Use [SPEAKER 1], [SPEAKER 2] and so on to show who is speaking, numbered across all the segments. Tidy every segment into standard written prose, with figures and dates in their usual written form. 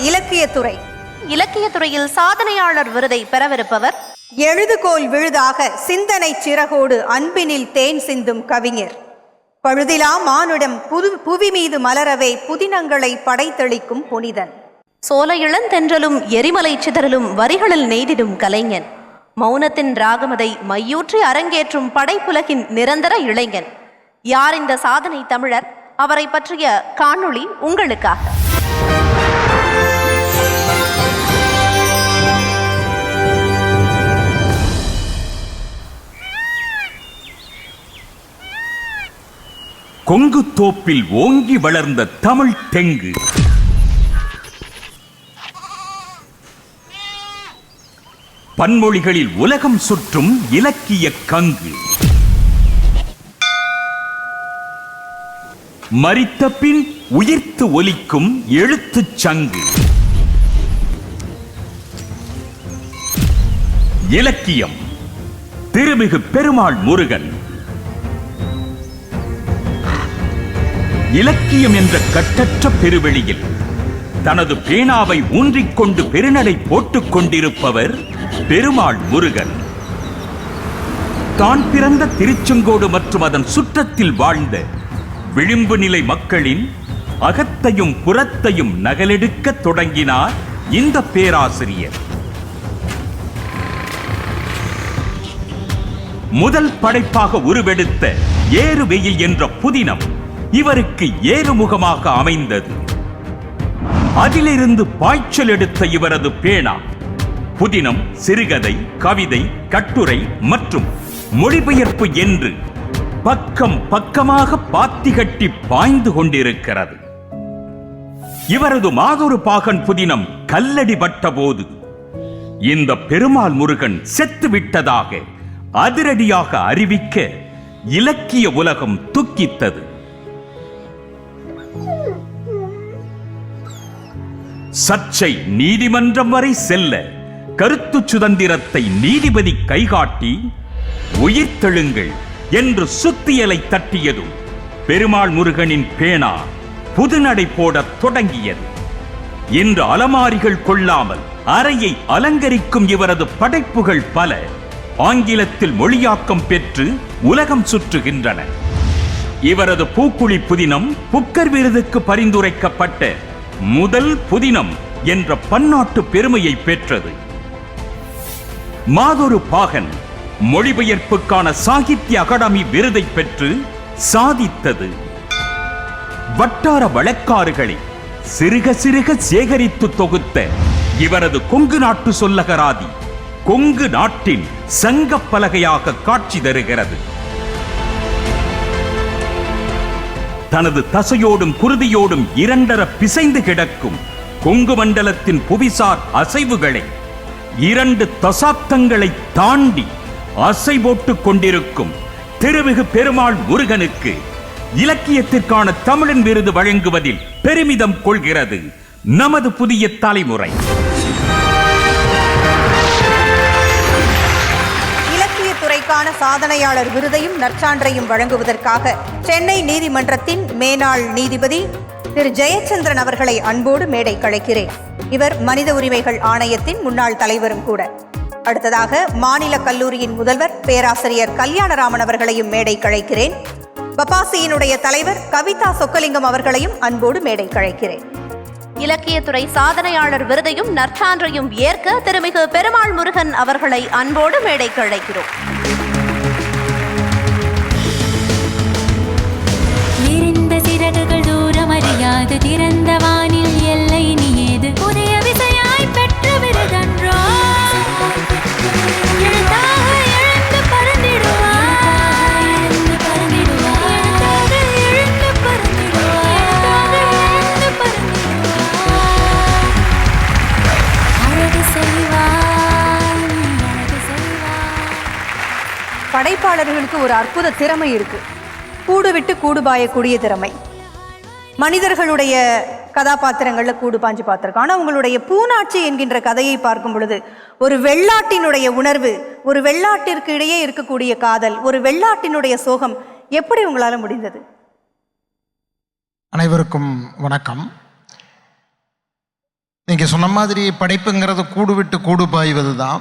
[SPEAKER 1] இலக்கியத்துறை.
[SPEAKER 2] இலக்கியத்துறையில் சாதனையாளர் விருதை பெறவிருப்பவர்
[SPEAKER 1] எழுதுகோல் விழுதாக சிந்தனை சிறகோடு அன்பினில் தேன் சிந்தும் கவிஞர். பழுதிலா மானுடம் புவி மீது மலரவே புதினங்களை படைத்தளிக்கும் புனிதன்.
[SPEAKER 2] சோலை இளந்தென்றலும் எரிமலை சிதறலும் வரிகளில் நெய்திடும் கலைஞன். மௌனத்தின் ராகமதை மையூற்றி அரங்கேற்றும் படைப்புலகின் நிரந்தர இளைஞன். யார் இந்த சாதனை தமிழர்? அவரை பற்றிய காணொளி உங்களுக்காக.
[SPEAKER 3] கொங்கு தோப்பில் ஓங்கி வளர்ந்த தமிழ் தெங்கு, பன்மொழிகளில் உலகம் சுற்றும் இலக்கிய கங்கு, மரித்த பின் உயிர்த்து ஒலிக்கும் எழுத்துச் சங்கு. இலக்கியம் திருமிகு பெருமாள் முருகன். இலக்கியம் என்ற கட்டற்ற பெருவெளியில் தனது பேனாவை ஊன்றிக்கொண்டு பெருநடை போட்டுக் கொண்டிருப்பவர் பெருமாள் முருகன். தான் பிறந்த திருச்செங்கோடு மற்றும் அதன் சுற்றத்தில் வாழ்ந்த விளிம்பு நிலை மக்களின் அகத்தையும் புறத்தையும் நகலெடுக்க தொடங்கினார் இந்த பேராசிரியர். முதல் படைப்பாக உருவெடுத்த ஏறுவெயில் என்ற புதினம் இவருக்கு ஏறுமுகமாக அமைந்தது. அதிலிருந்து பாய்ச்சல் எடுத்த இவரது பேனா புதினம் சிறுகதை, கவிதை, கட்டுரை மற்றும் மொழிபெயர்ப்பு என்று பக்கம் பக்கமாக பாத்தி கட்டி பாய்ந்து கொண்டிருக்கிறது. இவரது மாதொரு பாகன் புதினம் கல்லடி பட்ட போது இந்த பெருமாள் முருகன் செத்து விட்டதாக அதிரடியாக அறிவிக்க இலக்கிய உலகம் துக்கித்தது. சர்ச்சை நீதிமன்றம் வரை செல்ல கருத்து சுதந்திரத்தை நீதிபதி கைகாட்டி உயிர்த்தெழுங்கள் என்று சுத்தியலை தட்டியதும் பெருமாள் முருகனின் பேனா புதுநடை போடத் தொடங்கியது. இன்று அலமாரிகள் கொள்ளாமல் அறையை அலங்கரிக்கும் இவரது படைப்புகள் பல ஆங்கிலத்தில் மொழியாக்கம் பெற்று உலகம் சுற்றுகின்றன. இவரது பூக்குழி புதினம் புக்கர் விருதுக்கு பரிந்துரைக்கப்பட்ட முதல் புதினம் என்ற பன்னாட்டு பெருமையை பெற்றது. மாதொரு பாகன் மொழிபெயர்ப்புக்கான சாகித்ய அகாடமி விருதை பெற்று சாதித்தது. வட்டார வழக்காறுகளை சிறுக சிறுக சேகரித்து தொகுத்த இவரது கொங்கு நாட்டு சொல்லகராதி கொங்கு நாட்டின் சங்க பலகையாக காட்சி தருகிறது. தனது தசையோடும் குருதியோடும் இரண்டர பிசைந்து கிடக்கும் கொங்கு மண்டலத்தின் புவிசார் அசைவுகளை 2 தசாப்தங்களை தாண்டி அசை போட்டுக் கொண்டிருக்கும் திருமிகு பெருமாள் முருகனுக்கு இலக்கியத்திற்கான தமிழன் விருது வழங்குவதில் பெருமிதம் கொள்கிறது நமது புதிய தலைமுறை.
[SPEAKER 1] துறைக்கான சாதனையாளர் விருதையும் நற்சான்றையும் வழங்குவதற்காக சென்னை நீதிமன்றத்தின் மேனாள் நீதிபதி திரு ஜெயச்சந்திரன் அவர்களை அன்போடு மேடை கழைக்கிறேன். இவர் மனித உரிமைகள் ஆணையத்தின் முன்னாள் தலைவரும் கூட. அடுத்ததாக மாநில கல்லூரியின் முதல்வர் பேராசிரியர் கல்யாணராமன் அவர்களையும் மேடை கழைக்கிறேன். பபாசியினுடைய தலைவர் கவிதா சொக்கலிங்கம் அவர்களையும் அன்போடு மேடை கழைக்கிறேன்.
[SPEAKER 2] இலக்கியத்துறை சாதனையாளர் விருதையும் நற்சான்றையும் ஏற்க திருமிகு பெருமாள் முருகன் அவர்களை அன்போடு மேடைக்கு அழைக்கிறோம்.
[SPEAKER 4] விரிந்த சிறகுகள் தூரம் அறியாது திறந்த வானில் எல்லை நீது புதிய விசையாய் பெற்ற விருதன்றோ
[SPEAKER 1] படைப்பாளர்களுக்கு ஒரு அற்புத திறமை இருக்கு. கூடு விட்டு கூடு பாயக்கூடிய திறமை. மனிதர்களுடைய கதாபாத்திரங்கள்ல கூடு பாஞ்சு பார்த்திருக்கோம். ஆனால் உங்களுடைய பூனாட்சி என்கின்ற கதையை பார்க்கும் பொழுது ஒரு வெள்ளாட்டினுடைய உணர்வு, ஒரு வெள்ளாட்டிற்கு இடையே இருக்கக்கூடிய காதல், ஒரு வெள்ளாட்டினுடைய சோகம் எப்படி உங்களால முடிந்தது?
[SPEAKER 5] அனைவருக்கும் வணக்கம். நீங்கள் சொன்ன மாதிரி படைப்புங்கிறது கூடு விட்டு கூடு பாய்வது தான்.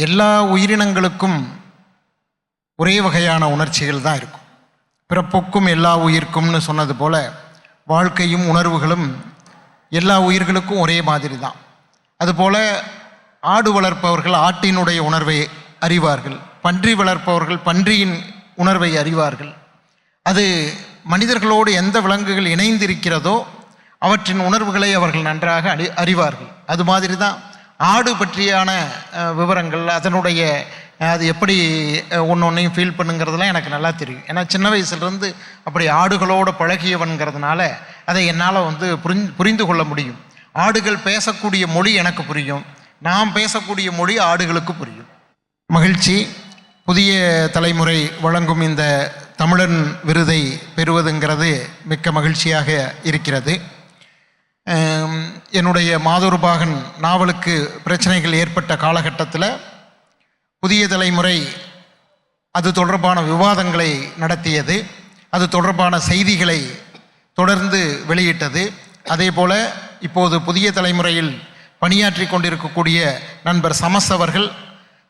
[SPEAKER 5] எல்லா உயிரினங்களுக்கும் ஒரே வகையான உணர்ச்சிகள் தான் இருக்கும். பிறப்புக்கும் எல்லா உயிர்க்கும்னு சொன்னது போல் வாழ்க்கையும் உணர்வுகளும் எல்லா உயிர்களுக்கும் ஒரே மாதிரி தான். அதுபோல் ஆடு வளர்ப்பவர்கள் ஆட்டினுடைய உணர்வை அறிவார்கள், பன்றி வளர்ப்பவர்கள் பன்றியின் உணர்வை அறிவார்கள். அது மனிதர்களோடு எந்த விலங்குகள் இணைந்திருக்கிறதோ அவற்றின் உணர்வுகளை அவர்கள் நன்றாக அறிவார்கள். அது மாதிரி தான் ஆடு பற்றியான விவரங்கள், அதனுடைய அது எப்படி ஒன்றையும் ஃபீல் பண்ணுங்கிறதுலாம் எனக்கு நல்லா தெரியும். ஏன்னா சின்ன வயசுலேருந்து அப்படி ஆடுகளோடு பழகியவன்கிறதுனால அதை என்னால் புரிந்து கொள்ள முடியும். ஆடுகள் பேசக்கூடிய மொழி எனக்கு புரியும், நாம் பேசக்கூடிய மொழி ஆடுகளுக்கு புரியும். மகிழ்ச்சி. புதிய தலைமுறை வழங்கும் இந்த தமிழன் விருதை பெறுவதுங்கிறது மிக்க மகிழ்ச்சியாக இருக்கிறது. என்னுடைய மாதொருபாகன் நாவலுக்கு பிரச்சனைகள் ஏற்பட்ட காலகட்டத்தில் புதிய தலைமுறை அது தொடர்பான விவாதங்களை நடத்தியது, அது தொடர்பான செய்திகளை தொடர்ந்து வெளியிட்டது. அதே போல் இப்போது புதிய தலைமுறையில் பணியாற்றி கொண்டிருக்கக்கூடிய நண்பர் சமஸ் அவர்கள்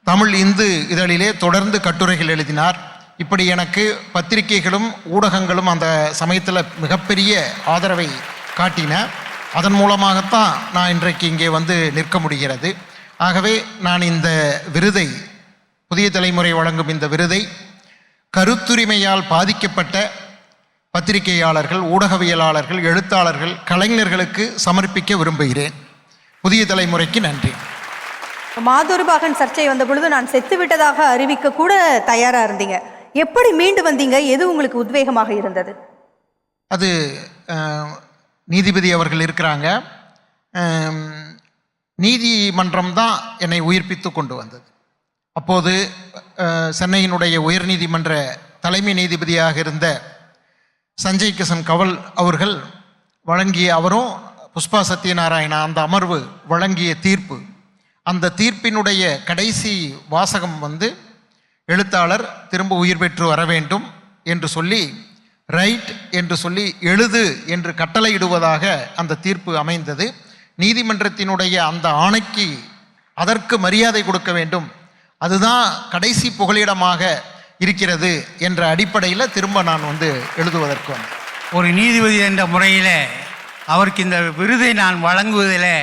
[SPEAKER 5] தமிழ் இந்து இதழிலே தொடர்ந்து கட்டுரைகள் எழுதினார். இப்படி எனக்கு பத்திரிகைகளும் ஊடகங்களும் அந்த சமயத்தில் மிகப்பெரிய ஆதரவை காட்டின. அதன் மூலமாகத்தான் நான் இன்றைக்கு இங்கே நிற்க முடிகிறது. ஆகவே நான் இந்த விருதை, புதிய தலைமுறை வழங்கும் இந்த விருதை கருத்துரிமையால் பாதிக்கப்பட்ட பத்திரிகையாளர்கள், ஊடகவியலாளர்கள், எழுத்தாளர்கள், கலைஞர்களுக்கு சமர்ப்பிக்க விரும்புகிறேன். புதிய தலைமுறைக்கு நன்றி.
[SPEAKER 1] மாதொருபாகன் சர்ச்சை வந்த பொழுது நான் செத்து விட்டதாக அறிவிக்க கூட தயாராக இருந்தீங்க. எப்படி மீண்டு வந்தீங்க? எது உங்களுக்கு உத்வேகமாக இருந்தது?
[SPEAKER 5] அது நீதிபதி அவர்கள் இருக்கிறாங்க, நீதிமன்றம் தான் என்னை உயிர்ப்பித்து கொண்டு வந்தது. அப்போது சென்னையினுடைய உயர்நீதிமன்ற தலைமை நீதிபதியாக இருந்த சஞ்சய் கிஷன் கவல் அவர்கள் வழங்கிய, அவரும் புஷ்பா சத்யநாராயணா அந்த அமர்வு வழங்கிய தீர்ப்பு, அந்த தீர்ப்பினுடைய கடைசி வாசகம் எழுத்தாளர் திரும்ப உயிர் பெற்று வர வேண்டும் என்று சொல்லி, ரைட் என்று சொல்லி எழுது என்று கட்டளையிடுவதாக அந்த தீர்ப்பு அமைந்தது. நீதிமன்றத்தினுடைய அந்த ஆணைக்கு அதற்கு மரியாதை கொடுக்க வேண்டும், அதுதான் கடைசி புகலிடமாக இருக்கிறது என்ற அடிப்படையில் திரும்ப நான் எழுதுவதற்கு
[SPEAKER 6] ஒரு நீதிபதி என்ற முறையில் அவருக்கு இந்த விருதை நான் வழங்குவதில்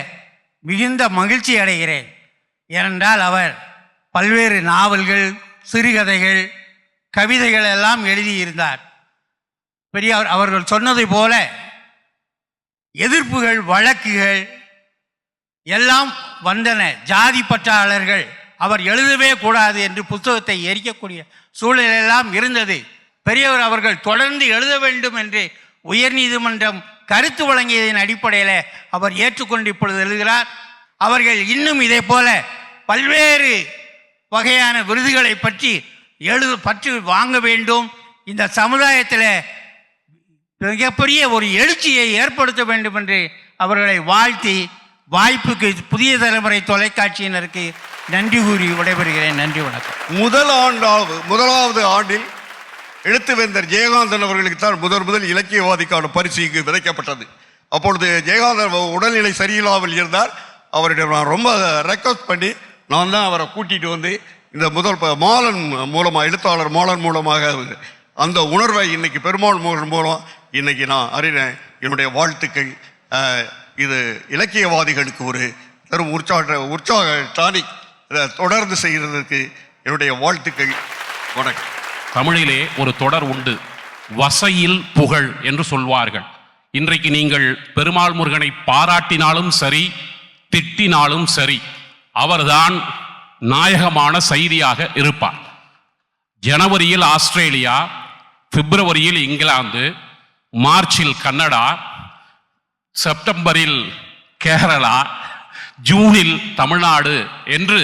[SPEAKER 6] மிகுந்த மகிழ்ச்சி அடைகிறேன். ஏனென்றால் அவர் பல்வேறு நாவல்கள், சிறுகதைகள், கவிதைகள் எல்லாம் எழுதியிருந்தார். பெரியார் அவர்கள் சொன்னதை போல எதிர்ப்புகள், வழக்குகள் எல்லாம் வந்தன. ஜாதி பற்றாளர்கள் அவர் எழுதவே கூடாது என்று புத்தகத்தை எரிக்கக்கூடிய சூழலெல்லாம் இருந்தது. பெரியவர் அவர்கள் தொடர்ந்து எழுத வேண்டும் என்று உயர்நீதிமன்றம் கருத்து வழங்கியதன் அடிப்படையில் அவர் ஏற்றுக்கொண்டு இப்பொழுது எழுதுகிறார். அவர்கள் இன்னும் இதே போல பல்வேறு வகையான விருதுகளை பற்றி வாங்க வேண்டும். இந்த சமுதாயத்தில் மிகப்பெரிய ஒரு எழுச்சியை ஏற்படுத்த வேண்டும் என்று அவர்களை வாழ்த்தி, வாய்ப்புக்கு புதிய தலைமுறை தொலைக்காட்சியினருக்கு நன்றி கூறி விடைபெறுகிறேன். நன்றி, வணக்கம்.
[SPEAKER 7] முதலாவது ஆண்டில் எழுத்துவேந்தர் ஜெயகாந்தன் அவர்களுக்கு தான் முதல் இலக்கியவாதிக்கான பரிசு இங்கு விதைக்கப்பட்டது. அப்பொழுது ஜெயகாந்தன் உடல்நிலை சரியில்லாமல் இருந்தார். அவரிடம் நான் ரொம்ப ரெக்வஸ்ட் பண்ணி நான் தான் அவரை கூட்டிகிட்டு இந்த மாலன் மூலமாக, எழுத்தாளர் மாலன் மூலமாக அந்த உணர்வை இன்னைக்கு பெருமாள் மூலம் இன்னைக்கு நான் அறிறேன். என்னுடைய வாழ்த்துக்கள். இது இலக்கியவாதிகளுக்கு ஒரு தரும் உற்சாக டானிக். தொடர்ந்து செய்கிறதுக்கு என்னுடைய வாழ்த்துக்கள். வணக்கம்.
[SPEAKER 8] தமிழிலே ஒரு தொடர் உண்டு, வசையில் புகழ் என்று சொல்வார்கள். இன்றைக்கு நீங்கள் பெருமாள் முருகனை பாராட்டினாலும் சரி, திட்டினாலும் சரி, அவர்தான் நாயகமான செய்தியாக இருப்பார். ஜனவரியில் ஆஸ்திரேலியா, பிப்ரவரியில் இங்கிலாந்து, மார்ச்சில் கனடா, செப்டம்பரில் கேரளா, ஜூனில் தமிழ்நாடு என்று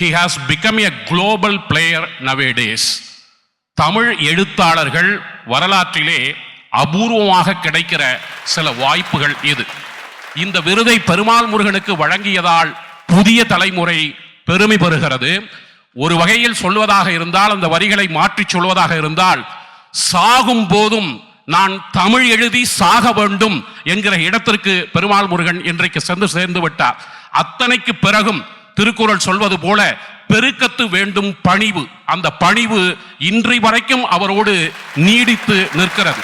[SPEAKER 8] he has become a global player nowadays. Tamil எழுத்தாளர்கள் வரலாற்றிலே அபூர்வமாக கிடைக்கிற சில வாய்ப்புகள் இது. இந்த விருதை பெருமாள் முருகனுக்கு வழங்கியதால் புதிய தலைமுறை பெருமை பெறுகிறது. ஒரு வகையில் சொல்வதாக இருந்தால், அந்த வரிகளை மாற்றி சொல்வதாக இருந்தால், சாகும் போதும் நான் தமிழ் எழுதி சாக வேண்டும் என்கிற இடத்திற்கு பெருமாள் முருகன் இன்றைக்கு சென்று சேர்ந்து விட்டார். அத்தனைக்கு பிறகும் திருக்குறள் சொல்வது போல பெருக்கத்து வேண்டும் பணிவு, அந்த பணிவு இன்றை வரைக்கும் அவரோடு நீடித்து நிற்கிறது.